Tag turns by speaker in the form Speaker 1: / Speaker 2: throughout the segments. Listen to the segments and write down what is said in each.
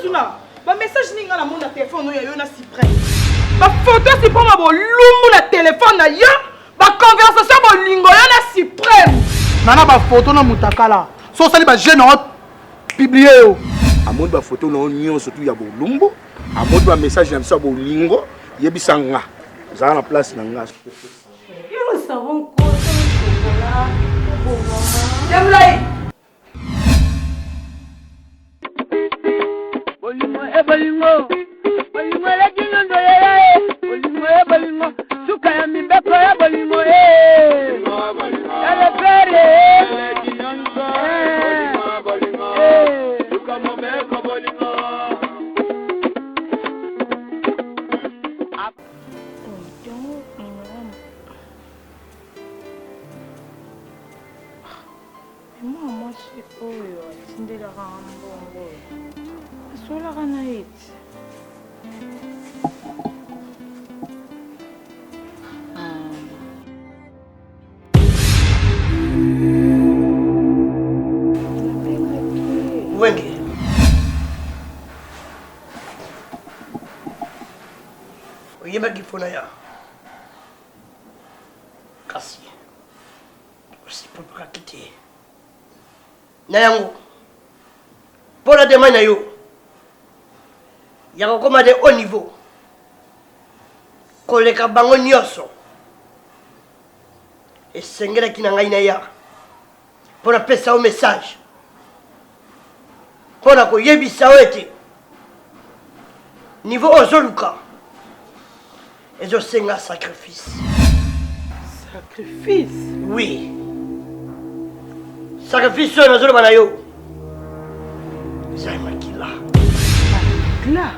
Speaker 1: suna. Ba message ninga na mon téléphone yo yo na Cyprès. Ba photo si pour ma bolumbu na téléphone na yo. Ba conversation bolingo yo na Cyprès.
Speaker 2: Nana ba photo na mutakala. So sali ba jeune publié yo.
Speaker 3: Amon ba photo no nyon surtout ya bolumbu. Amon ba message na biso bolingo yebisanga. Za na place na nga.
Speaker 4: Yo savon ko chocolat.
Speaker 1: Yamlai.
Speaker 5: Bolingo la jingo ya bolingo bolingo suka ya mimbeko ya bolingo ele pere bolingo suka mimbeko bolingo
Speaker 4: Moi c'est oyo tindela kambongo sola kana iti
Speaker 6: Wenge oyeba gifona ya kasi usipotoka kiti na yango pona de na yo yako koma de haut niveau koleka bango nyonso esengelaki na ngai na ya pona pesa o message pona koyebisa o ete niveau ozoluka ezosenga sacrifice.
Speaker 1: Sacrifice?
Speaker 6: Oui. Sacrifice oyo nazoloba na yo ezali makila.
Speaker 1: Makila?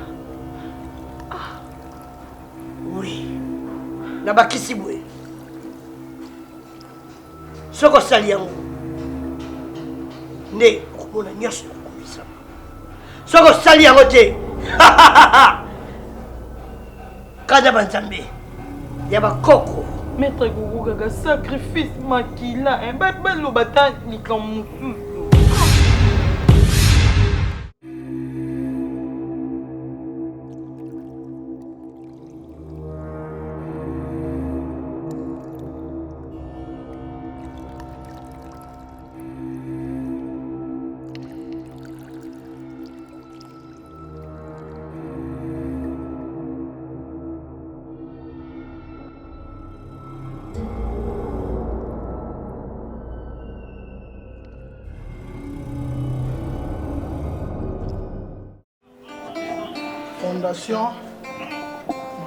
Speaker 6: Oui. Na bakisi boye soki osali yango nde okomona nyonso okomisama. Soki osali yango te kanda banzambe ya bakoko.
Speaker 1: Maître Gougou Gaga, sacrifice makila. Un bête le batan ni comme
Speaker 2: Fondation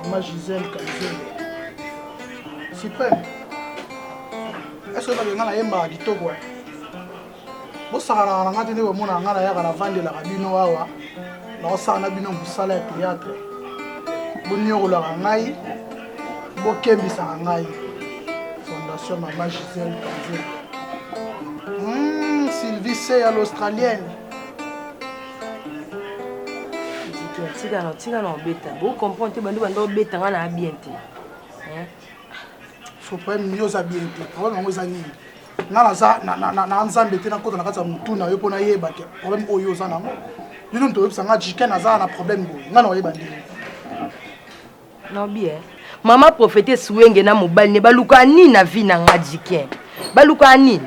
Speaker 2: Maman Gisèle Kanzembe. Super. Est-ce que vous avez un peu de temps? Vous savez, vous avez un peu de temps. Vous avez un peu de théâtre. Vous avez Fondation Maman Gisèle Kanzembe. Sylvie C à l'Australienne.
Speaker 4: Tika na obeta. Vous comprenez que bando bando obeta ngana bien te.
Speaker 2: Faut pas mieux bien te. Problème ngo zani. Na nzambe te na kota na kata mutu na yo pona yeba te. Problème oyo za nango. Yo ndo yebisa nga jiken aza na problème go. Ngana oyeba ndini.
Speaker 4: Non bien. Mama prophète Suwenge na mobali ne baluka ni na vie na nga jiken. Baluka ni.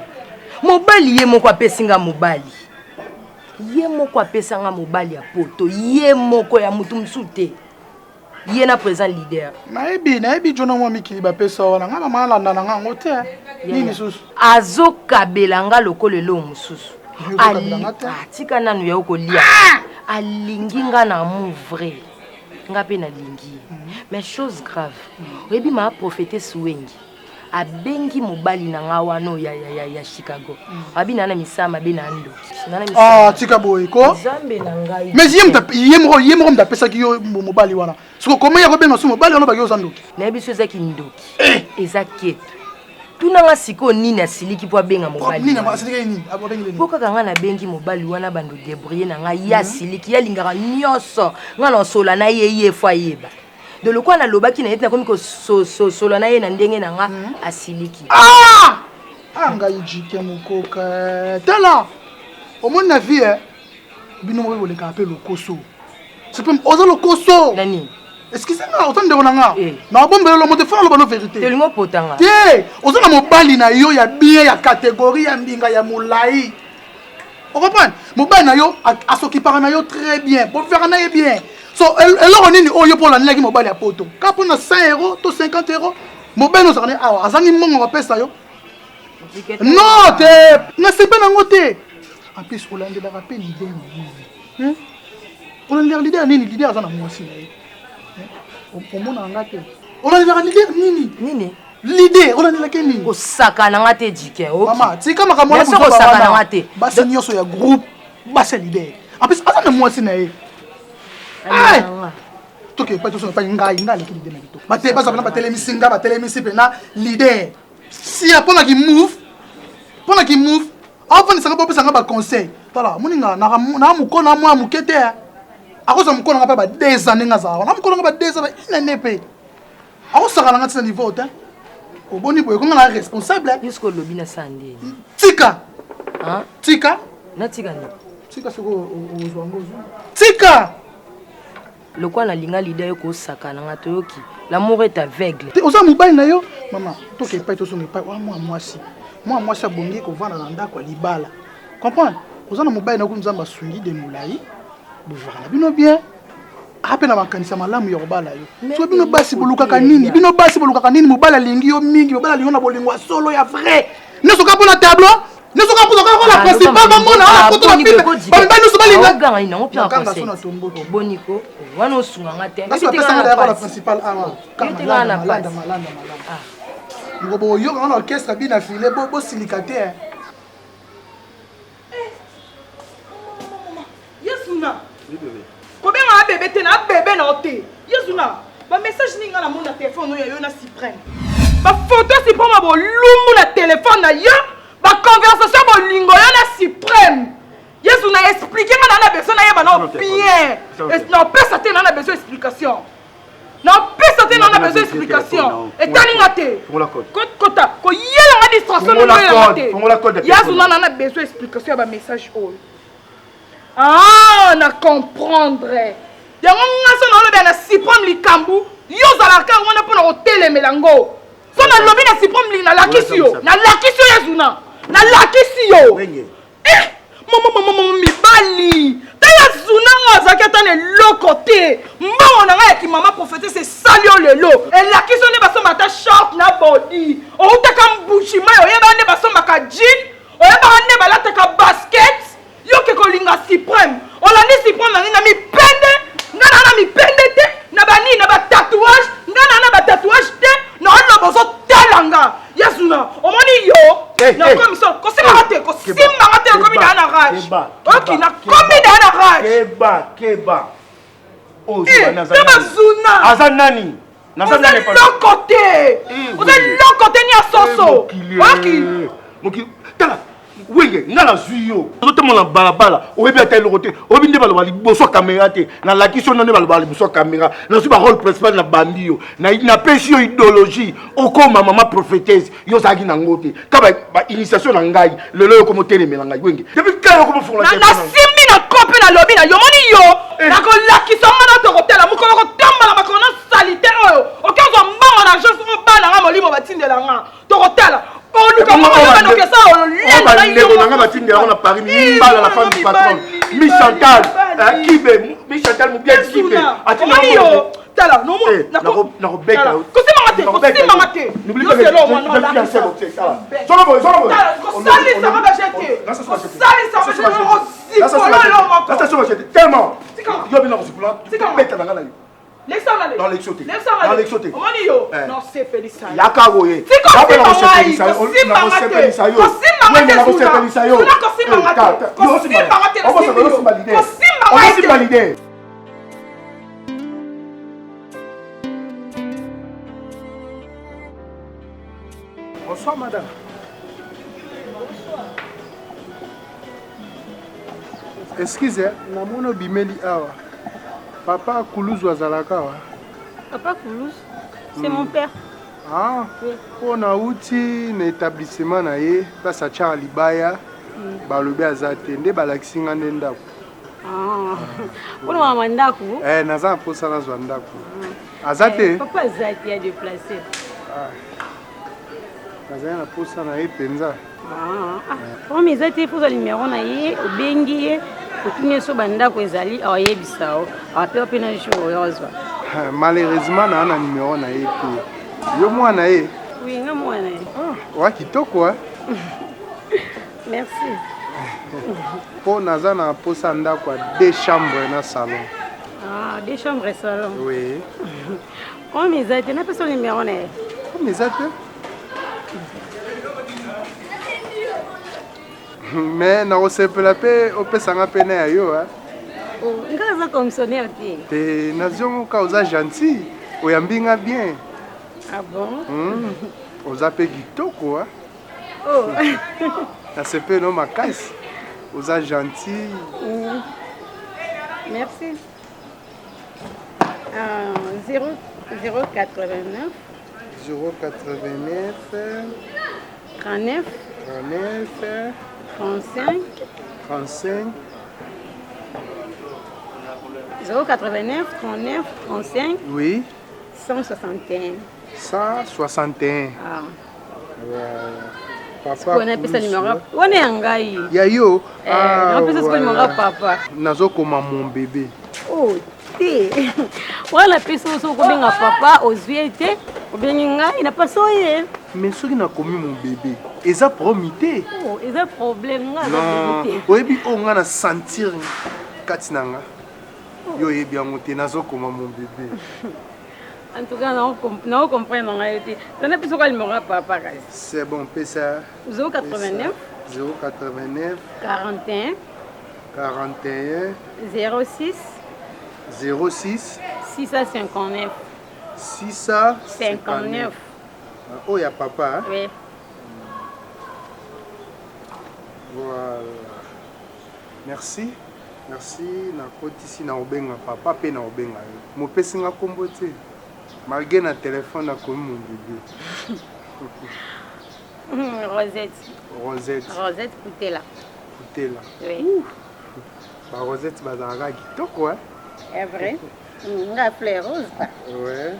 Speaker 4: Mobali ye moko apesinga mobali. Ye moko apesanga mobali ya poto, ye moko ya mutu msute. Ye na présent leader.
Speaker 2: Na ebi jono mo mikili ba pesa wana nga mama landa na nga ngote. Nini susu?
Speaker 4: Azo kabelanga lokolo lo mususu. Tika nanu ya okolia. Alinginga na mu vrai. Nga pe na lingi. Mais chose grave. Oyebi ma prophète Suwengi. Abengi mobali na nga wano ya Chicago. Abi nana misama be na ndo.
Speaker 2: Tika boy ko.
Speaker 4: Zambe na ngai.
Speaker 2: Mais yemro mta pesa ki yo mobali wana. Siko comment ya ko benga so mobali wana ba yo zandoki.
Speaker 4: Na biso zaki ndoki. Ezaketo. Tuna nga siko nini asiliki po benga mobali.
Speaker 2: Nini asiliki nini? Abobengi nini?
Speaker 4: Poka kanga na bengi mobali wana bando débrouiller na nga ya siliki ya lingaka nyonso. Nga na sola na ye fwa yeba. De le quoi na lobaki na yete na komi ko solo na ye na ndenge na nga asiliki.
Speaker 2: Anga yijike mukoka. Tala. Au mon avis bino mo boleka appeler lokoso. Suprême, oza le koso.
Speaker 4: Nani?
Speaker 2: Excusez-moi, autant de renanga.
Speaker 4: Eh.
Speaker 2: Na bombe le mote fana la vérité.
Speaker 4: Telingo potanga.
Speaker 2: Té, oza na mobali na yo ya bien ya catégorie ya mbinga ya mulai. On comprend? Mobali na yo a s'occuper na yo très bien. Pour faire na bien. So alors on est oh yo pour la nlaki mobali ya poto. Ka pour na 100 € to 50 €. Mobali no zakane awa azangi mbongo va pesa yo. Non, té, na c'est pas nango té. En plus Hollande la rappel l'idée. Hein? Hollande l'idée nini l'idée azana mwasi na ye. Omona ngate. Hollande la l'idée nini?
Speaker 4: Nini?
Speaker 2: L'idée Hollande la nini?
Speaker 4: Ko sakana ngate dike.
Speaker 2: Mama, tika makamona
Speaker 4: ko sakana ngate.
Speaker 2: Basi nyoso ya groupe, basi l'idée. En plus azana mwasi na ye. Ay! Toke pas tous pas ngai l'idée na bito. Ba te basa na ba telemisinga ba telemisi pena l'idée. Si apona ki move, pona ki move, avant de savoir ça ba conseil. Voilà, moninga na mukona mwa mukete. Akoza mukona ngapa ba 2 ans ngaza. Na mukona ngapa 2 ans ba inenepe. Akosaka ngati sa niveau te. Oboni boye konga na responsable.
Speaker 4: Jusqu'au lobby na sande.
Speaker 2: Tika.
Speaker 4: Hein?
Speaker 2: Tika.
Speaker 4: Na tika ni.
Speaker 2: Tika soko ozwangozo. Tika.
Speaker 4: Le quoi na linga leader ko sakana ngate yoki. L'amour est aveugle.
Speaker 2: Oza mobile na yo. Maman, toke pa to songe pa moi mwasi. Moi mwasi abongi ko vana na ndako libala. Comprendre? Oza na mobile na ko nzamba sungi de mulai. Bovana bino bien. Ape na makanisa malamu ya obala yo. So bino basi bolukaka nini? Bino basi bolukaka nini mobala lingi yo mingi, mobala lingi na bolingwa solo ya vrai. Neso ka pona tableau? Neso ka pona ka la principal ba mona na photo na pipe. Ba mbani so balinga.
Speaker 4: Ganga ina opia
Speaker 2: Kanga sona tombo.
Speaker 4: Boniko. Wana osunga ngate.
Speaker 2: Nasi pa pesa na la principal awa.
Speaker 4: Kama na
Speaker 2: malanda. Ngobo yo na orchestre bina filé bo silicate.
Speaker 1: Yesuna. Combien un bébé t'es un bébé na oté. Yesuna. Ba message ni nga na mon téléphone yo na Suprême. Ba photo si pour ma bo lumu na téléphone na yo. Ba conversation bo lingo yo na Suprême. Yesuna expliquer nga na besoin na yeba na bien. Non pesa te na besoin explication. Non pesa te na besoin explication. Et tani ngate. Kota ko yela nga distraction no ngate. Yesuna na besoin explication ba message all. Ah, na comprendre. Yango ngaso na lobi na Suprême likambu, yo zalaka ngona pona hotel melango. So na lobi na Suprême li na lakisio, na lakisio yazuna. Na lakisio. Mama mibali. Taya zuna ngazaka tane lokote. Mbongo na nga ki mama prophète c'est salio lelo. Et lakisio ne baso mata short na body. O utaka mbushima yo yeba ne baso maka jean, o yeba ne balata ka basket. Yo ke kolinga Suprême. Olandi Suprême na mi pende, ngana na mi pende te, na bani na ba tatouage, ngana na ba tatouage te, na lo bozo telanga. Yesuna, omoni yo, na commission, ko simangate, ko simangate ko mi na rage. OK, na komi na rage.
Speaker 3: Keba. Oh,
Speaker 1: Zuna.
Speaker 3: Azanani.
Speaker 1: Nazana pas. L'autre côté. Vous êtes l'autre côté ni à soso. OK.
Speaker 3: Moki, tala. Oui, ngala zuyo. Ozote mona balabala, oyebi ata lokote. Oyebi nde baloba liboso caméra te. Na lakisio nde baloba liboso caméra. Na su ba rôle principal na bandi yo. Na pesi yo idéologie. Okoma maman prophétesse. Yo zaki na ngote. Ka ba initiation na ngai. Lelo yo komo telemela ngai wenge. Depuis quand yo komo fonga.
Speaker 1: Na simbi na kope na lobi na yomoni yo. Na ko lakisio ngana to hôtel mukolo ko tamba na makona salitaire oyo. Okanzo mbango na jeune so bana nga molimo batindela nga. To hôtel. On nous comment on va que ça on
Speaker 3: a batindela on a Paris Mimbala la femme du patron. Mi Chantal, Kibe, Mi Chantal bien Kibe.
Speaker 1: Atina yo. Tala no mo
Speaker 3: na Rebecca.
Speaker 1: Ko si mangate. N'oublie pas que c'est bon ça. Solo boy. Ko sali ça va jeter. Sali ça va jeter.
Speaker 3: Attention va jeter tellement. Yo bien aussi pour là. Bête na ngana. Dans l'exoté. Dans l'exoté.
Speaker 1: Non, c'est Félissa.
Speaker 3: Yakagoye.
Speaker 2: Bonsoir madame. Excusez, namono bimeli awa. Papa Koulouz Wazalakawa.
Speaker 7: Papa Koulouz, c'est mon père.
Speaker 2: Ah, on a outil l'établissement na ye, place à Charlie Baya, balobi azate nde balakisi nga ndako.
Speaker 7: Ah. Pour maman ndako.
Speaker 8: Naza mposa nazwa ndako. Azate.
Speaker 7: Papa Zati a déplacé.
Speaker 8: Naza na posa na penza.
Speaker 7: Pour mes Zati pour le numéro na ye obengi otuni so bandako ezali ayebisao. Ape pe na jour yozwa.
Speaker 8: Malheureusement na numéro na ye pe. Yo mwana ye.
Speaker 7: Oui, nga mwana ye.
Speaker 8: Wa kitoko hein.
Speaker 7: Merci.
Speaker 8: Pour naza na posa ndako 2 chambres na salon.
Speaker 7: 2 chambres et salon.
Speaker 8: Oui.
Speaker 7: Comment mes Zati n'a pas son numéro na ye?
Speaker 8: Mes Zati. Mais na osepela pe opesanga pene ya yo hein.
Speaker 7: Oh, nga za commissionnaire ti.
Speaker 8: Te nazion ka oza gentil, oyambinga bien.
Speaker 7: Ah bon?
Speaker 8: Oza pe kitoko hein.
Speaker 7: Oh.
Speaker 8: Na sepe no makasi. Oza gentil.
Speaker 7: Merci. 089 39 35 089 39 35
Speaker 8: Oui.
Speaker 7: 161.
Speaker 8: 161.
Speaker 7: Ah.
Speaker 8: Papa.
Speaker 7: On a appelé ça numéro. On est en gaï.
Speaker 8: Yayo.
Speaker 7: On a appelé ça numéro papa.
Speaker 8: Nazo koma mon bébé.
Speaker 7: Oh, té. Voilà, personne qui a papa aux yeux, il n'a pas soyé.
Speaker 8: Mais ce qui n'a commis mon bébé, ils ont promité.
Speaker 7: Oh, ils ont problème.
Speaker 8: Non, oui, on a sentir Katinanga. Yo est bien monté, nazo comme mon bébé.
Speaker 7: En tout cas, non, comprendre. On a plus quoi le numéro papa.
Speaker 8: C'est bon, paie ça.
Speaker 7: 089
Speaker 8: 089
Speaker 7: 41
Speaker 8: 41
Speaker 7: 06
Speaker 8: 06
Speaker 7: 659
Speaker 8: 659. Oh, il y a papa. Hein?
Speaker 7: Oui.
Speaker 8: Voilà. Merci. Merci. Na koti ici na obenga papa pe na obenga. Mo pesinga kombo te. Malgré na téléphone na komi mon bébé. Rosette.
Speaker 7: Rosette Poutela. Oui.
Speaker 8: Bah Rosette bazanga kitoko hein.
Speaker 7: C'est vrai. Nga fleur rose pas.
Speaker 8: Ouais.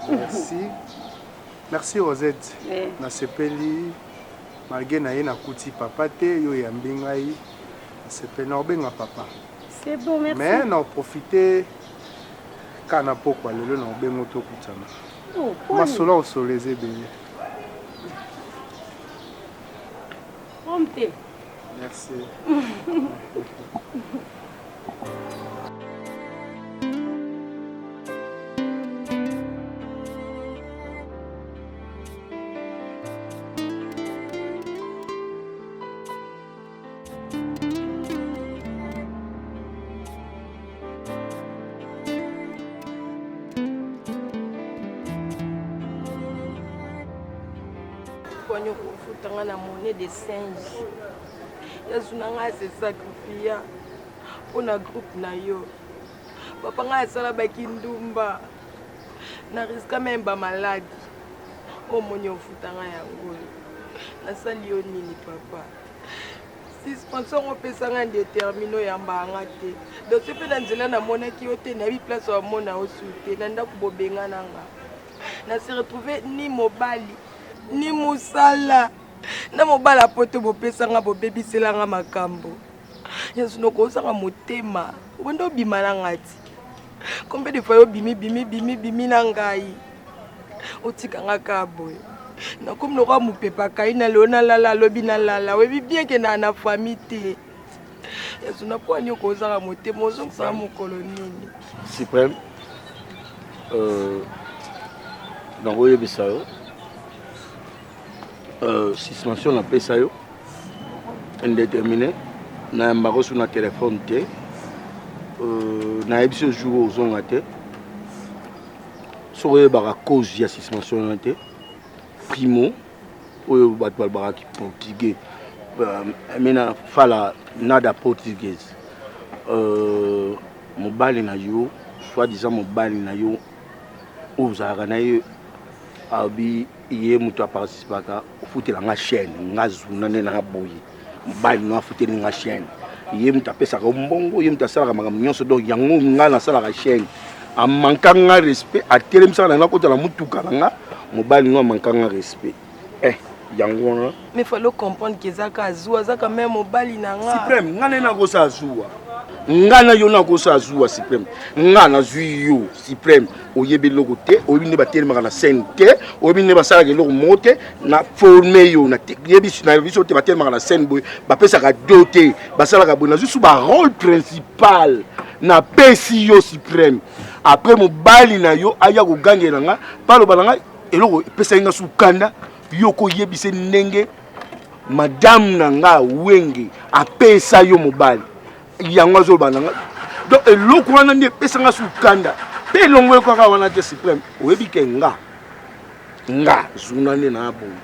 Speaker 8: Merci. Merci Rosette.
Speaker 7: Oui.
Speaker 8: Na sepeli malgré na ye na kuti papa te yo yambinga yi. Sepeli na obenga papa.
Speaker 7: C'est bon, merci.
Speaker 8: Mais na profiter kana pokwa lelo na obenga to kutana.
Speaker 7: Oh,
Speaker 8: masolo osoleze bébé.
Speaker 7: Prompte.
Speaker 8: Merci.
Speaker 4: Kwanyo kufutanga na monnaie de singe. Yazunanga se sacrifier pour na groupe na yo. Papa nga sala bakindumba. Na risque même ba malade. O monyo futanga yango. Na sali yo nini papa. Si sponsor on peut sanga détermino yamba nga te. Donc ce peut dans nzela na monaki yo te na bi place wa mona o soute na ndako bobenga nanga. Na se retrouver ni mobali ni musala na mobala poto bopesanga bobebiselanga makambo yesu nokozanga motema bondo bima na ngati combien de fois yo bimi na ngai otikanga ka boye na comme no ka mupepa kai na lona lala lobi na lala webi bien que na famille te yesu na kwa ni kozanga motema ozongisa mokolo nini
Speaker 3: Suprême dans Royer Bissau suspension na pesa yo indéterminé na mbako sur na téléphone te na ebisi jour ozonga te soye baka cause ya suspension na te primo oyo bato balobaka portugais mena fala nada portugaise mobali na yo soi-disant mobali na yo ozalaka na ye abi ye moto aparticipaka ofutela nga chaîne nga zuna nde nanga boye mobali no afuteli nga chaîne ye mutu apesaka mbongo ye mutu asalaka makambo nyonso donc yango nga nasalaka chaîne amankanga respect atelemisaka na nga kotala mutuka na nga mobali no amankanga respect yango wana
Speaker 4: mais fallait comprendre que ezaka azwa azaka même mobali na nga
Speaker 3: suprême nga nde nakosa azwa nga na yo nakosa azwa suprême nga nazwi yo suprême oyebi eloko te oyebi nde batelemaka na scène te oyebi nde basalaka eloko moko te na forme yo yebi na biso te batelemaka na scène boye bapesaka do te basalaka boye nazwi su barôle principal na pesi yo suprême après mobali na yo aya kogangela nga paloba na nga eloko epesaki nga sukanda yo koyebise ndenge madame na nga wenge apesa yo mobali yango azoloba na nga donc eloko wana nde epesa nga sukanda mpe elongo ekaka wana te suprême oyebi ke nga zuna nde na bongo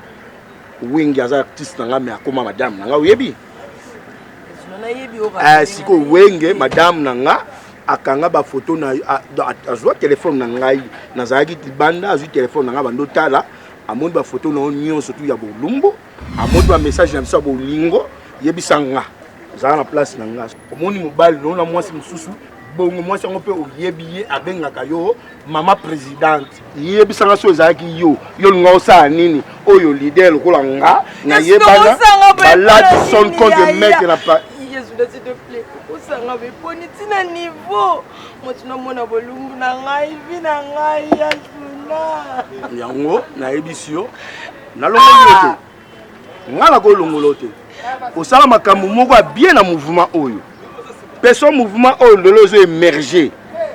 Speaker 3: wenge aza artiste na nga me akoma madame na nga oyebi sikoyo wenge madame na nga akanga bafoto na azwa telefone na ngai nazalaki libanda azwi telefone na nga bandotala amoni bafoto na nyonso tu ya bolumbu amoni bamessage na biso ya bolingo yebisa nga ezala na place na nga omoni mobali nona mwasi mosusu bongo mwasi yango mpe oyebi ye abengaka yo mama présidente yebisa nga so ezalaki yo linga osala nini oyo lider lokola nga nayebana balati son compte meke na pa
Speaker 4: s'il te plaît, osanga beponi tina niveau motina mona bolumbu na ngai vi na ngai ya zuna
Speaker 3: yango nayebisi yo nalongoli yo te nga nakolongola te osala makambo moko ya bien na mouvement oyo peso mouvement oyo lelo ezo émerger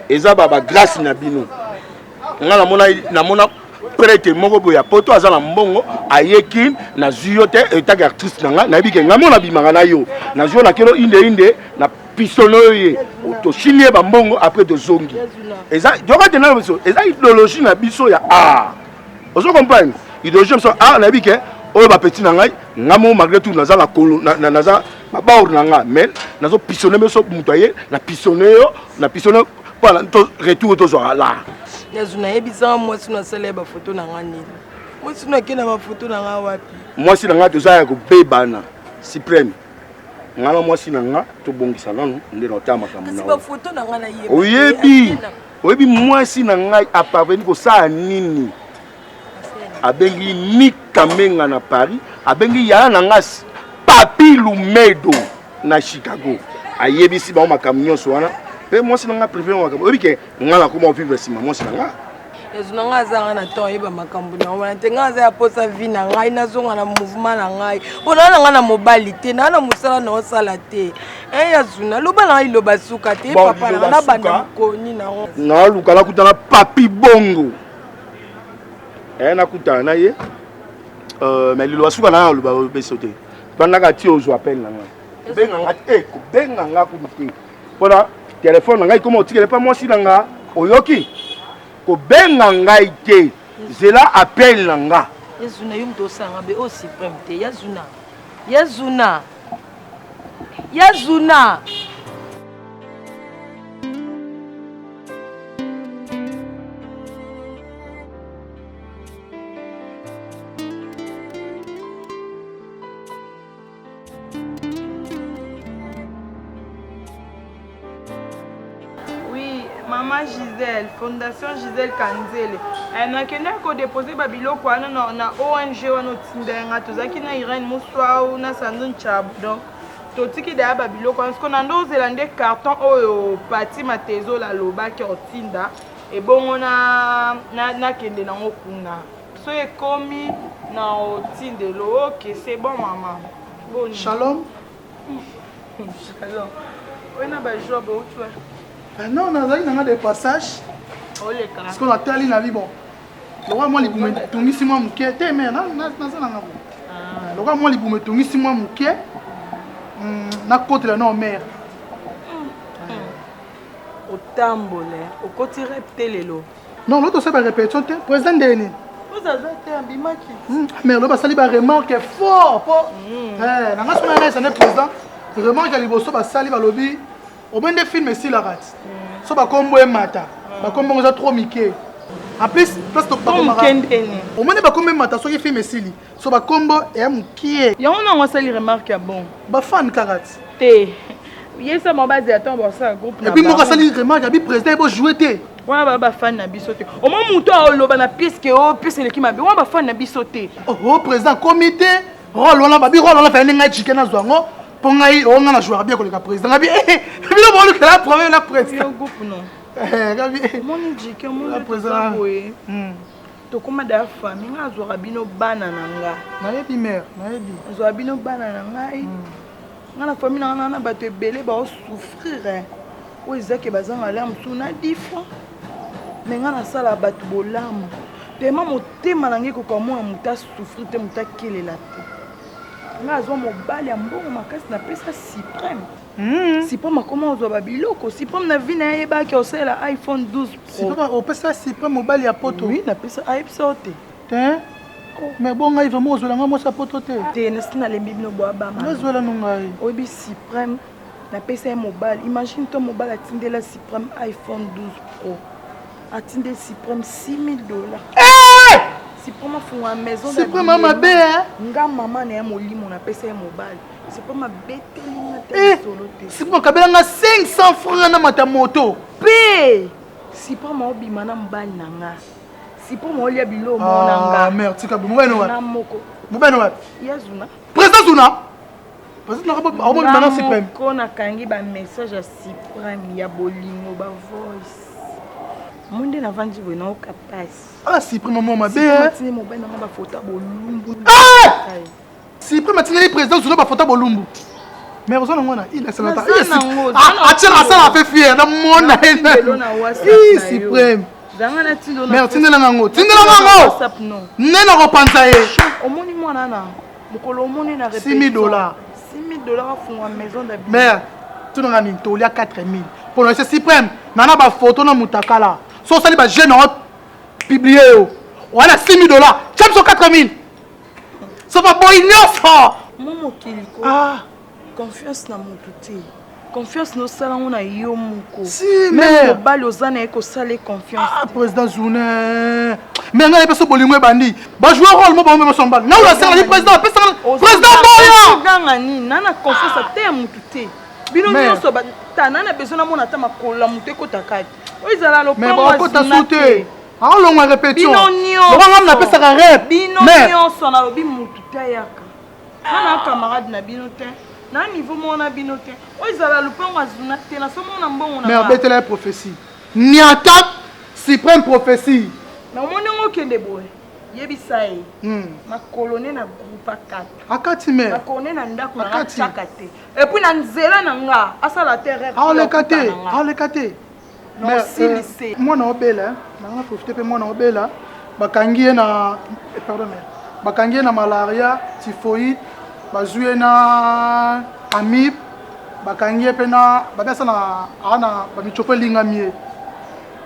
Speaker 3: eza bagrâce na bino nga namona prêtre moko boye ya poto aza na mbongo ayeki nazwi yo te etaki artiste na nga nayebi ke nga mona bimaka na yo nazwi yo na kelo inde na pisono yo ye tosini ye bambongo après tozongi eza joka te na biso eza idéologie na biso ya art ozo comprendre idéologie biso art nayebi ke oyo bapeti na ngai nga mo malgré tout naza na kolo naza babaor na nga mais nazo pisonne biso moto aye na pisonne yo na pisonne voilà retour tozwaka la
Speaker 4: yazuna yebisanga mwasi nasala bafoto na nga nini mwasi nakenda bafoto na nga wapi
Speaker 3: mwasi na nga toza ya kobebana suprême nga na mwasi na nga tobongisa nano nde na otala makambo na
Speaker 4: bafoto na nga na
Speaker 3: oyebi mwasi na ngai aparveni kosala nini abengi Mikamenga na Paris abengi yaya na nga Papi Lumedo na Chicago ayebisi bango makambo nyonso wana mpe mwasi na nga préféré makambo oyebi ke nga nakoma vivre nsima mwasi na nga
Speaker 4: yazuna nga azanga na temps yeba makambo na wana te nga aza ya posa vie na ngai nazonga na mouvement na ngai mpona na nga na mobali te na mosala na osala te yazuna loba na ngai loba suka te papa na nga na banda mokoni nango
Speaker 3: naluka nakutana Papi Bongo nakutana na ye mais liloba suka na nga loba beso te pandaka ti ozwa appel na nga kobenga nga kudu te mpona telefone na ngai koma otikele pa mwasi na nga oyoki kobenga ngai te zela appel na nga
Speaker 4: yazuna yo moto osanga be o suprême te yazuna
Speaker 1: Maman Gisèle, Fondation Gisèle Kanzele. Nakende ko déposer babiloko wana na ONG wana tindenga tozaki na Irene Muswa na Sandrine Chab. Donc totiki da babiloko parce qu'on a ndozela nde carton oyo pati matezo la loba ki otinda et bon na kende na ngokuna. So ekomi na otindelo OK, c'est bon maman. Bon.
Speaker 2: Shalom.
Speaker 1: Shalom. On a ba job où tu vois.
Speaker 2: Non, nazali nanga des passages. Parce qu'on a tali na vie bon. Le roi moi libume tungisi moi muke te mais na nanga bon. Le roi moi libume tungisi moi muke. Na côté la non mère.
Speaker 1: Otambole, okoti repte lelo.
Speaker 2: Non, l'autre c'est pas répétition te. Président Deni.
Speaker 1: Vous avez été un bimaki.
Speaker 2: Mais le basali ba remarque fort. Nanga sona na ça président. Remarque liboso basali ba lobby. Au moins des films ici la rate. So ba kombo e mata. Ba kombo za trop miké. En plus, place to ba komara. Au moins ba kombo e mata so ye film ici li. So ba kombo e mukie.
Speaker 1: Ya on a sali remarque bon.
Speaker 2: Ba fan karat.
Speaker 1: Te. yesa mobali attend bon ça groupe
Speaker 2: et puis moi sali vraiment il y a président pour jouer té
Speaker 1: wana ba fan na biso te au moins muto oloba na pièce que o pièce le ki mabe wana ba fan na biso te
Speaker 2: oh président comité rôle wana babi rôle wana fa ninga chike na zwango pour ngai on na jouer bien avec le président ngabi bino bon que la premier la président
Speaker 1: groupe non
Speaker 2: ngabi
Speaker 1: mon jike mon
Speaker 2: la président
Speaker 1: to koma da famille nga zo bino bana nanga
Speaker 2: na yebi mère na yebi
Speaker 1: zo bino bana nanga nga na famille nanga na bato ebele ba souffrir o ezake bazanga la msuna difo mais nga na sala bato bolamu tellement motema nangi ko komona muta souffrir te muta kelela te nga zo mobali ya mbongo makasi na pesa suprême suprême comment zo babiloko suprême na vie na yeba ki osela iPhone 12 Pro
Speaker 2: suprême o pesa suprême mobali ya poto
Speaker 1: oui na pesa iPhone te
Speaker 2: mais bon ngai vraiment ozolanga mo sa poto te
Speaker 1: te na sina lembi bino bo abama
Speaker 2: nazola nongai
Speaker 1: oyebi suprême na pesa ya mobile imagine to mobile atindela suprême iPhone 12 Pro atindeli suprême $6,000 suprême afunga maison
Speaker 2: suprême mabe
Speaker 1: nga mama na ya molimo na pesa ya mobile suprême abetelinga te solo te
Speaker 2: suprême kabelanga 500 francs na mata moto
Speaker 1: pe suprême obima na mobile na nga suprême olia bilo mona nga
Speaker 2: merde tika mobile wa
Speaker 1: na moko
Speaker 2: mobile wa
Speaker 1: yazuna
Speaker 2: président Zuna président na omo bimana suprême
Speaker 1: ko na kangi ba message ya suprême ya bolingo ba voice monde na vandi bona o capaz
Speaker 2: suprême mo mabe
Speaker 1: tini mobile na ba photo bolumbu
Speaker 2: suprême atini président Zuna ba photo bolumbu mais vous en ngona il est sénateur atira ça la fait fier na mona suprême mais tindela nango WhatsApp non nena ko panza ye
Speaker 1: omoni mwana na mukolo omoni na
Speaker 2: $6,000
Speaker 1: $6,000 afunga maison d'habitation
Speaker 2: mais tu n'as mis tolia 4,000 pour le suprême nana ba photo na mutakala so sali ba jeune publié voilà $6,000 cham so 4,000 ça va boy nyoso
Speaker 1: momo kiliko confiance na mutu te confiance no sala ngona yo muko
Speaker 2: si mais
Speaker 1: bali ozana eko sala confiance
Speaker 2: président Zuna mais nga yepeso bolingo bandi ba jouer rôle mo ba mo sombal na la sala président président boya
Speaker 1: ganga ni nana confiance te mutu te bino nyonso ba tanana besoin na mona ta makola mutu ko takati o izala lo
Speaker 2: mais ba ko ta souté a longa répétition
Speaker 1: bino nyonso
Speaker 2: ba ngam na pesa ka rep
Speaker 1: bino nyonso na lobi mutu tayaka nana camarade na bino te na niveau mona bino te o izala lupango azuna te na somo na mbongo na
Speaker 2: mais abetela prophétie niata suprême prophétie
Speaker 1: na moni ngo kende boye yebisa ye makolone na groupe 4
Speaker 2: akati me
Speaker 1: makolone na ndako na chaka te et puis na nzela na nga asala terre
Speaker 2: alekate mais mwana obela na profiter pe mwana obela bakangi na pardon bakangi na malaria typhoïde bazue na amib bakangi pe na babesa na ana bamichopo lingamie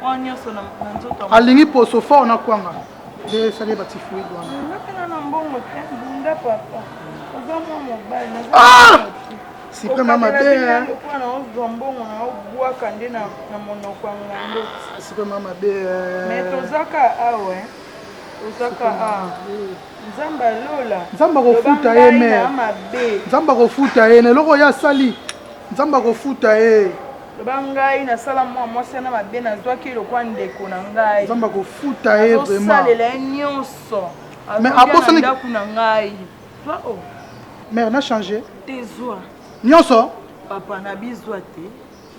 Speaker 1: onyoso na nzoto
Speaker 2: alingi poso fort na kwanga de sali ba typhoïde wana
Speaker 1: na na mbongo te bunda papa ozamu mobile na
Speaker 2: si prema mabe
Speaker 1: kwa na mbongo na obwaka nde na monoko ngando
Speaker 2: si prema mabe
Speaker 1: mais tozaka awe tozaka nzamba lola
Speaker 2: nzamba kofuta ye me nzamba kofuta ye neloko ya sali nzamba kofuta ye
Speaker 1: loba ngai nasala mwa mwasi na mabe nazwaki lokwa ndeko na ngai
Speaker 2: nzamba kofuta ye vraiment
Speaker 1: azosalela ye nyonso
Speaker 2: mais abosani
Speaker 1: ndako na ngai
Speaker 2: mère na changé
Speaker 1: tezwa
Speaker 2: nyonso
Speaker 1: papa na bizwa te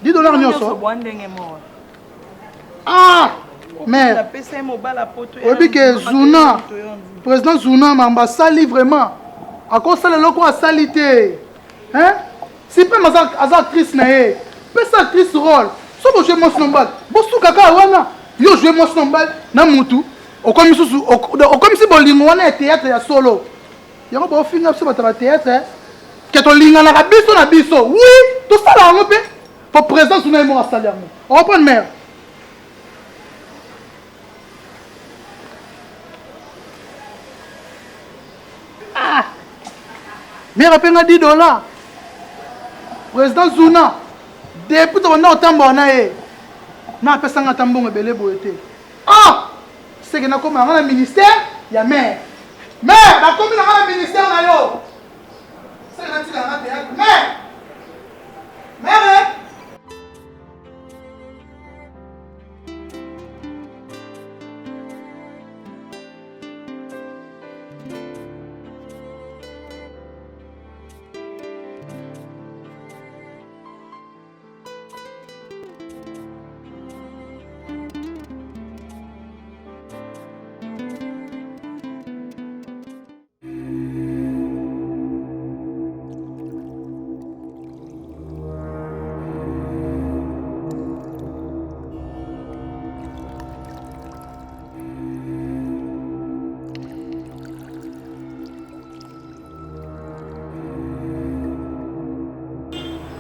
Speaker 2: $10 nyonso
Speaker 1: bwa ndenge moko
Speaker 2: mère
Speaker 1: napesa ye mobala poto
Speaker 2: oyebi ke Zuna président Zuna mamba asali vraiment akosala eloko asali te si mpe aza actrice na ye pesa actrice rôle so bojue mwasi nombal bosukaka wana yo jue mwasi nombal na mutu okomisi bolingo wana ya théâtre ya solo yango bofinga biso bato ba théâtre ke tolinganaka biso na biso oui tosala yango mpe po président Zuna ye moko asali yango oreprendre mare mère apenga $10 président Zuna depuis tobanda kotambola na ye na apesanga ata mbongo ebele boye te seke nakomi nanga na ministère ya mare bakomi nanga na ministère na yo seke natika nanga théâtre mare Mère!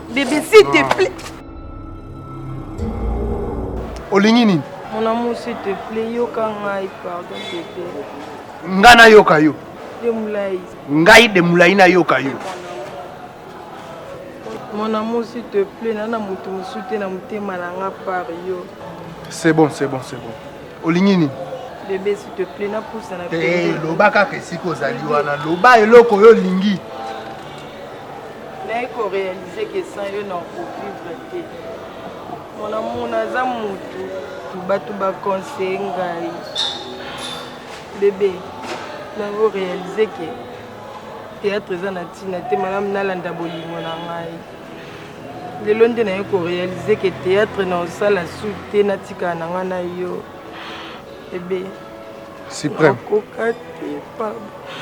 Speaker 6: Bébé, s'il te plaît.
Speaker 8: Olingi nini?
Speaker 4: Mon amour, s'il te plaît, yoka ngai, pardon, bébé.
Speaker 8: Ngana yoka yo.
Speaker 4: De moulai.
Speaker 8: Ngai de moulai na yoka yo.
Speaker 4: Mon amour, s'il te plaît, nana mutu musute na mutema na nga par yo.
Speaker 8: C'est bon. Olingi nini?
Speaker 4: Bébé, s'il te plaît, na pousse na
Speaker 8: Eh, loba kaka esika ozali wana. Loba eloko yo lingi.
Speaker 4: Il faut réaliser que sans eux, non, pour vivre. Mon amour, naza mutu, tu vas conseiller. Bébé, il faut réaliser que théâtre est un atina, tu madame Nalanda Bolingo Nangai. Le londres il faut réaliser que théâtre est un salle à souter, natika nangana yo. Bébé,
Speaker 8: Suprême.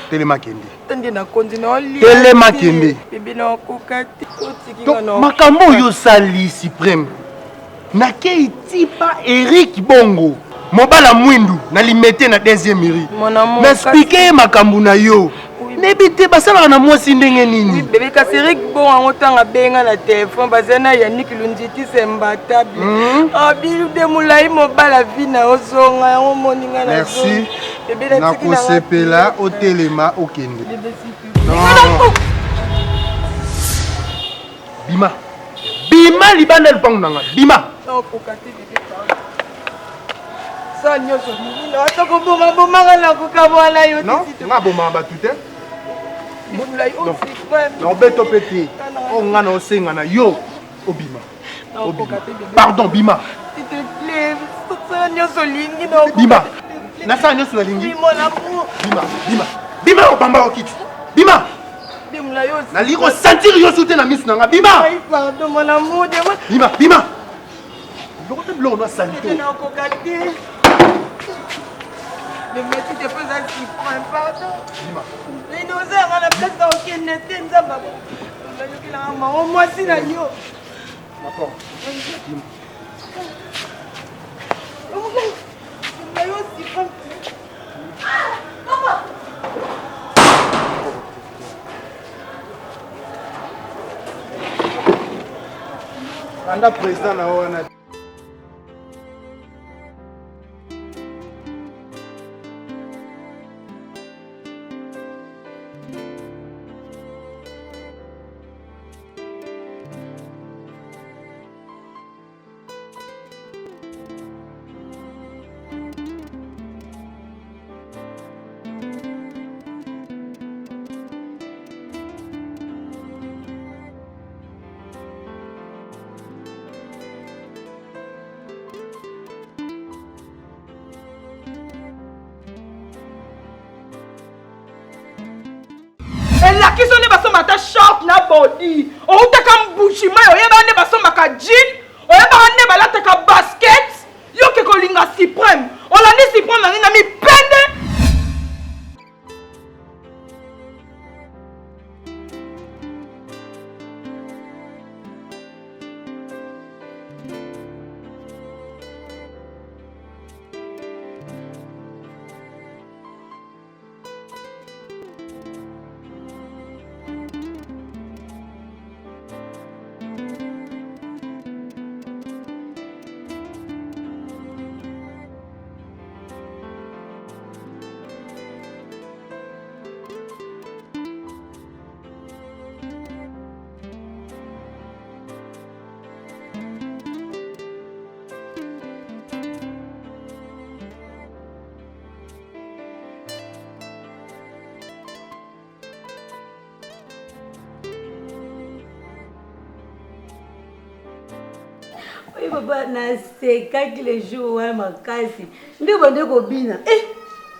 Speaker 8: Telema Kendi.
Speaker 4: Telema
Speaker 8: Kendi.
Speaker 4: Bébé na kokati.
Speaker 8: Makambo yo sali Suprême. Nakei tipa Eric Bongo. Mobala mwindu na limete na deuxième mairie. Na expliquer makambo na yo. Nebite basala na mwasi ndenge nini?
Speaker 4: Bébé kasi Eric Bongo angotanga benga na téléphone bazana Yannick Lunditi sembatable. Bilu de mulai mobala vina ozonga yango moninga na.
Speaker 8: Merci. Na kosepela o telema o kende. Bima. Bima libanda lupango nanga. Bima.
Speaker 4: Ça nyoso ni na toko boma na kukabwana yo.
Speaker 8: Non, nga boma ba tout est.
Speaker 4: Mulai o Suprême.
Speaker 8: Non beto peti. O nga na osenga na yo obima. Pardon Bima.
Speaker 4: S'il te plaît, ça nyoso lingi na.
Speaker 8: Bima. Nasa nyoso lingi.
Speaker 4: Mon amour.
Speaker 8: Bima o bamba o kiti. Bima. Na liko sentir yo soute na misu nanga. Bima.
Speaker 4: Pardon mon amour.
Speaker 8: Bima. Lokote blo na salito.
Speaker 4: Na kokate. Le métier te fait un petit point, pardon.
Speaker 8: Bima.
Speaker 4: Les nausées à la place dans aucun été, nous avons. Au moins, c'est la yo.
Speaker 8: D'accord. Anda président na wana.
Speaker 1: elaki so nde basomaka short na body outaka mbushima oyebaka nde basomaka jean oyebaka nde balataka basket yoke kolinga Suprême olandi Suprême nangi na mipende.
Speaker 7: papa nasekaki le jour wana makasi nde bande kobina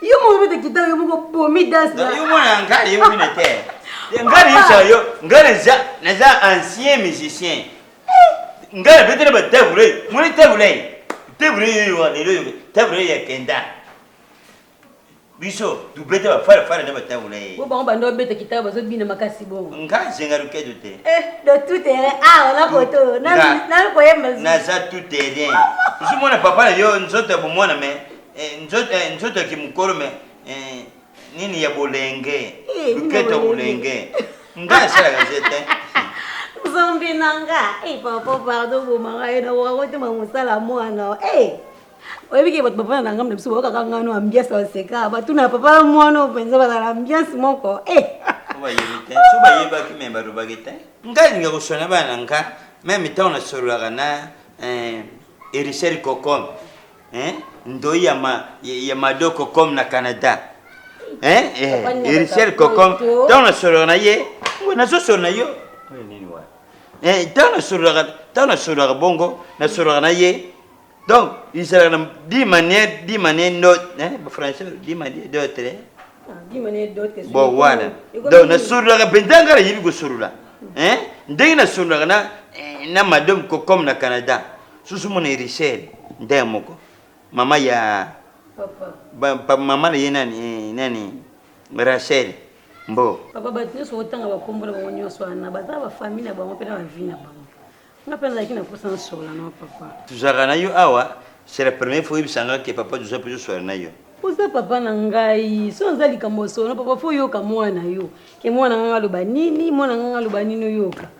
Speaker 7: yo moko bete kitaka yo moko bomi dance
Speaker 9: yo mona ngari yo bina te ngari isa yo ngari za ancien musicien ngari bete ba tebule moni tebule yo lelo yo tebule ya kenda biso du bete ba fara na ba tebule
Speaker 7: bo ba bande bete kitaka bazo bina makasi bongo
Speaker 9: ngari zenga rukedo te
Speaker 7: de tout terrain na photo na ko yemba
Speaker 9: na za tout terrain biso mona papa yo nzoto bo mona me nzoto kimukoro me nini ya bolenge luketo bolenge nga sala gazete
Speaker 7: zombi nanga papa pardon bo manga ina wa ko musala mwana oyebiki bato papa nanga mna biso bakaka ngano ambiance waseka batuna papa mwana openza bazala ambiance moko
Speaker 9: oba yebite suba yeba kimemba rubagite nga ninga kusona bana nga meme taona sorulaga na Erichel Kokom ndoi ya madoko comme na Canada Erichel Kokom taona sorulaga na ye na so sorna yo nini wa taona sorulaga bongo na sorulaga na ye donc il sera 10 manières note français 10 manières d'autres bon voilà donc na sorulaga bendanga yibi go sorula ndenge na sorulaga na madame Kokom na Canada susu mona Erichel ndemoko mama ya papa mama na yena nani Rachel mbo
Speaker 7: papa batini so tanga bakombola bangonyo so na baza ba famille ba mopena ba vina ba ngapenda lakini nakosa sola na papa
Speaker 9: tuzaka na yo awa c'est la première fois ibisanga ke papa tuza plus sola na yo
Speaker 7: poza papa na ngai so nzali kamoso na papa fo yo ka mwana yo ke mwana nganga loba nini mwana nganga loba nini yoka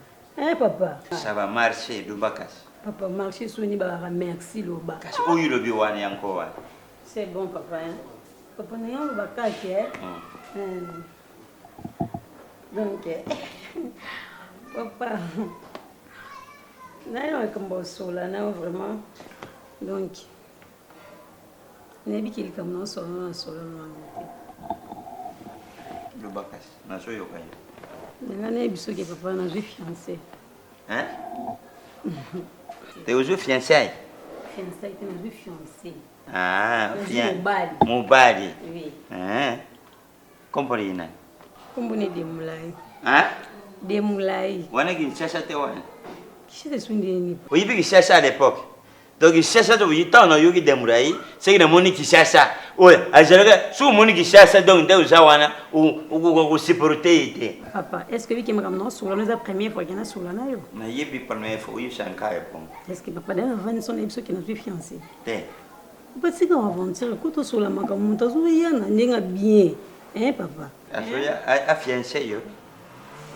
Speaker 7: papa
Speaker 9: ça va marcher Lubakas
Speaker 7: papa marcher soni ba merci loba
Speaker 9: kasi oyo lobi wana yanko wa
Speaker 7: c'est bon papa papa na yo loba kake donc papa nayo akambosola na vraiment donc nebi kili kam no solo na solo na
Speaker 9: Lubakas na so yo kayo
Speaker 7: nga ne biso ke papa na je fiancé
Speaker 9: t'es aujourd'hui fiancé
Speaker 7: fiancé te na je fiancé
Speaker 9: mobali
Speaker 7: oui
Speaker 9: comprenez nani
Speaker 7: kumbune de mulai de mulai
Speaker 9: wana kinshasa te wana
Speaker 7: kishite swindeni
Speaker 9: oyibi kinshasa à l'époque donc kinshasa to yita na yogi de mulai c'est que moni kinshasa oye azalaka su moni kinshasa donc nda uzawana u supporter ite
Speaker 7: papa est-ce que vi kema kam no sula na première fois kena sula na yo
Speaker 9: na yebi première fois uyi shankaya pom
Speaker 7: est-ce que papa dana vani son ebiso kena je fiancé
Speaker 9: te
Speaker 7: papa sika aventure ko to sula makamu to zo yana ndenga bien papa
Speaker 9: asoya a fiancé yo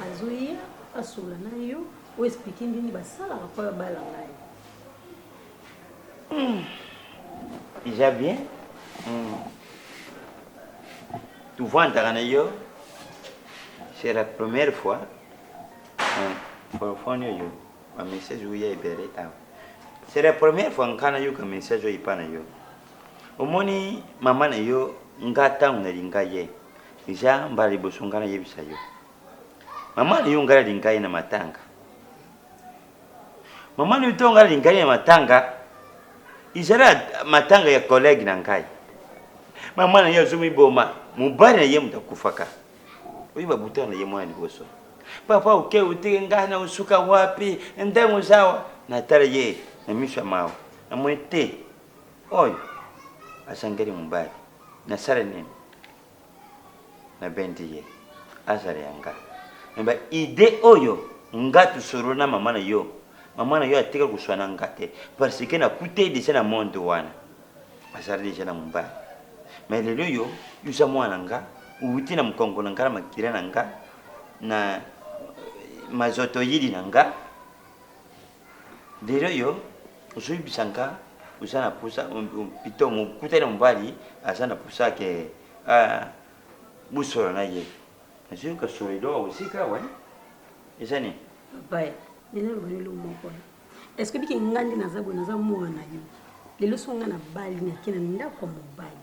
Speaker 7: azoya asula na yo o expliquer ndini basala ko ya bala ngai
Speaker 9: déjà bien tu vois ndana yo c'est la première fois pour phone yo un message où il y a ibere c'est la première fois ngana yo ka message yo ipana yo omoni mama na yo ngata unalinga ye déjà mbali bosungana yebisa yo mama na yo ngala linga na matanga mama na yo ngala linga na matanga izara matanga ya collègue na ngai mama na yo zumi boma mubari na ye mutakufaka oyiba butana ye mwana liboso papa uke utenga na usuka wapi ndengo sawa na tara ye na misha mawo na mwete oyo asangeri mubari na sare nini na bendi ye azare yanga mba ide oyo ngatu soro na mama na yo atika kuswana ngate parce que na kute de na monde wana azare de na mubari mais lelo yo yusa mwana nga uti na mkongo na ngara makira na nga na mazoto yidi na nga lelo yo usui bisanga usana pusa pito mukute na mubali asana pusa ke busoro na ye azu ka sorido usika wa isani
Speaker 7: bai nene lo banelo moko est-ce que biki ngandi na zabo na za mwana yo lelo songa na bali na kina ndako mobali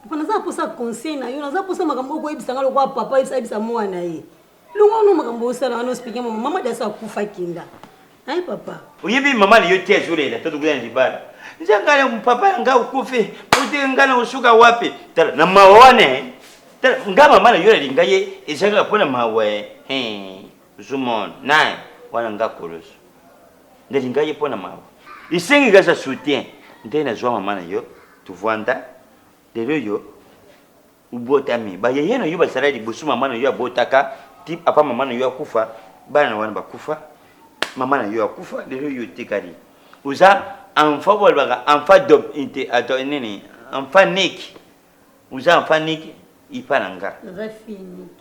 Speaker 7: pana za pusa conseil na yo na za pusa makambo ko ibisanga lo kwa papa ibisa mwana ye lungo no makambo usala no speaking mama dasa kufa kinda Hein, papa?
Speaker 9: Oui, mais maman, il y a des gens qui ont libara. Nzangala papa nga ukufe, ute ngana usuka wapi? Tala na mawane. Tala ngama mama yule lingaye, isanga pona mawe. Zumon, nai, wana nga koroso. Nde lingaye pona mawe. Isengi gaza soutien. Nde na zwa mama na yo, tuvanda. Lelo yo ubotami. Ba yeye no yo basala di busu mama na yo abotaka, tip apa mama na yo akufa, bana wana bakufa. Mama na yo akufa, lelo yo tikari. Uza enfant bolbaga enfant dob inte ato nini enfant nik uza enfant nik ipananga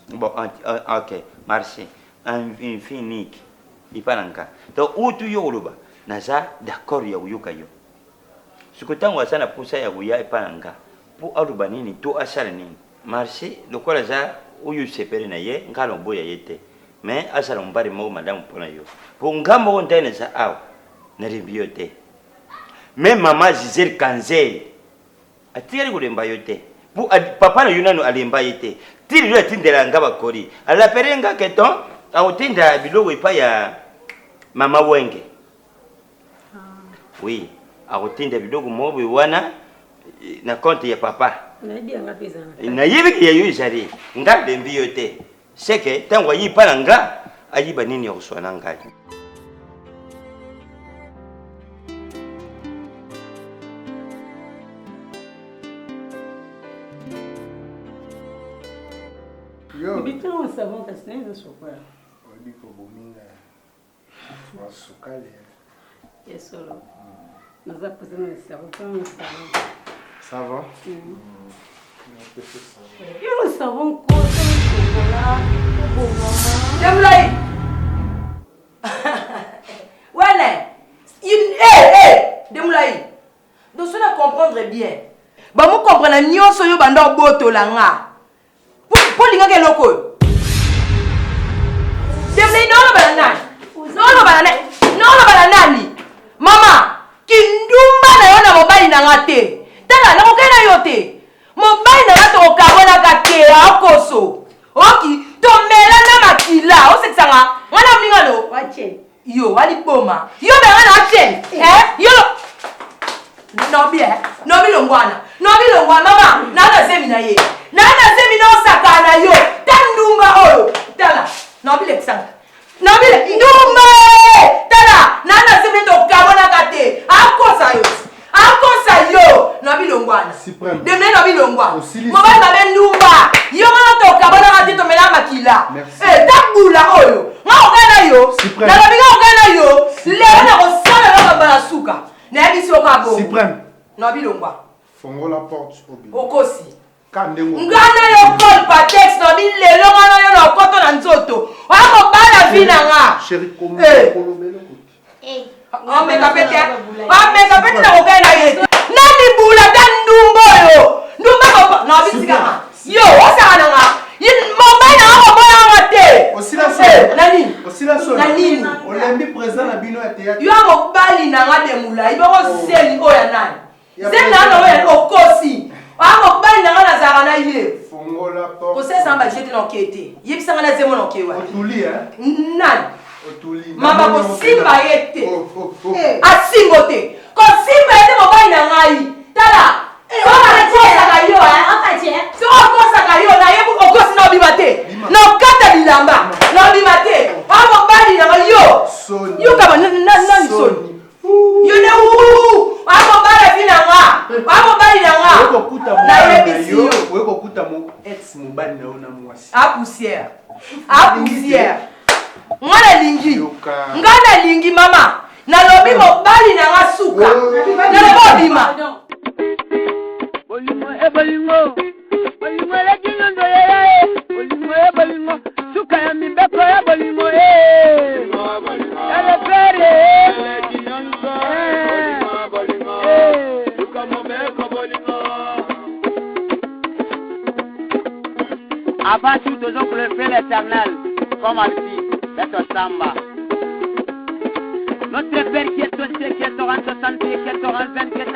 Speaker 9: bon ok merci enfant nik ipananga donc utu yoluba naza d'accord ya uyuka yo sikotango sana pusa ya uya ipananga po aluba nini to asala nini merci lokola za uyu sepere na ye ngalo boya yete mais asala mbari mo madame pona yo po ngambo ndene za aw na ribiote. Même maman Gisèle Kanzei a tiré le mbayote. Pour papa na yunano alimba yete. Tiri le tindela ngaba kori. Ala perenga keton a utinda bilogo ipa ya mama wenge. Oui, a utinda bilogo mobi wana na compte ya papa. Na yibi ki ya yu jari. Nga lembi yote. Seke tangwa yipa na nga ayiba nini ya kuswana ngali.
Speaker 7: Bitu on savon parce que c'est super.
Speaker 8: On dit que bominga soit sukali.
Speaker 7: Yes solo. Nous avons posé le savon comme un savon.
Speaker 8: Savon?
Speaker 7: Le savon quoi chocolat pour maman.
Speaker 4: Demlay. Voilà. Demlay. Donc cela comprendre bien. Ba mo comprendre nyonso yo banda boto langa. Pour linga loko. Demlay no banana. No banana. Mama, kindumba na yo na mobali na ngate. Tala na kokena yote. Mobali na ngato okabona kate akoso. Oki to mela na makila. O seksanga. Ngana mlinga lo.
Speaker 7: Wache.
Speaker 4: Yo wali boma. Yo be ngana ache. Yo. Nobi longwana mama. Nana semina ye. Nana semina osakana yo. Tandumba oyo. Tala. Nobi leksanga. Nobi ndumba. Tala. Nana semina to kabona kate. Akosa yo. Nobi longwana. Demne nobi longwana. Mobali babe ndumba. Yo ngana to kabona kate to mela makila. Tabula oyo. Ngana yo. Na lobi ngana yo. Leo na kosala na bana suka. N'abisi okabo.
Speaker 8: Suprême.
Speaker 4: Nobi longwa.
Speaker 8: Fongo la porte obi.
Speaker 4: Okosi.
Speaker 8: Kandengo.
Speaker 4: Ngana yo Paul Patex nobi lelo ngana yo na koto na nzoto. Wako bala vina nga.
Speaker 8: Chéri komo kolobelo kuti.
Speaker 4: Meka pete na kokena yetu. Nani bula dan ndumbo yo. Ndumba ko nobi sigama. Yo, osana nga. Mobile na ko boya ngate.
Speaker 8: Osila
Speaker 4: nani?
Speaker 8: Osila so.
Speaker 4: Nani?
Speaker 8: Olembi présent na bino ya théâtre.
Speaker 4: Yo mobali na ngade mula. Ibo ko seli oya nani? Seli na oya okosi. Mobali na ngana zara na ye.
Speaker 8: Fongo la porte.
Speaker 4: Ko se samba jete na okete. Yebisa ngana zemo na okewa.
Speaker 8: Otuli
Speaker 4: Nani?
Speaker 8: Otuli.
Speaker 4: Mama ko simba yete. Asimbote. Ko simba yete mobali na ngai. Tala. bilamba na bimate amo bali na yo yo kama nani soni yo ne amo bali binanga amo bali nanga
Speaker 8: na yebisi yo kokuta mo ex mobali na ona mwasi
Speaker 4: a poussière ngana lingi ngana lingi mama na lobi mobali nanga suka na lobi bima
Speaker 5: Bolingo e bolingo bolingo la kinyondo ya bolingo e bolingo suka ya mimbeko ya bolingo ele pere kinyondo bolingo suka mimbeko bolingo avant tout toujours pour le faire l'éternel comme ainsi c'est samba notre père qui est au ciel qui est au rang 60 qui est au rang 20 qui est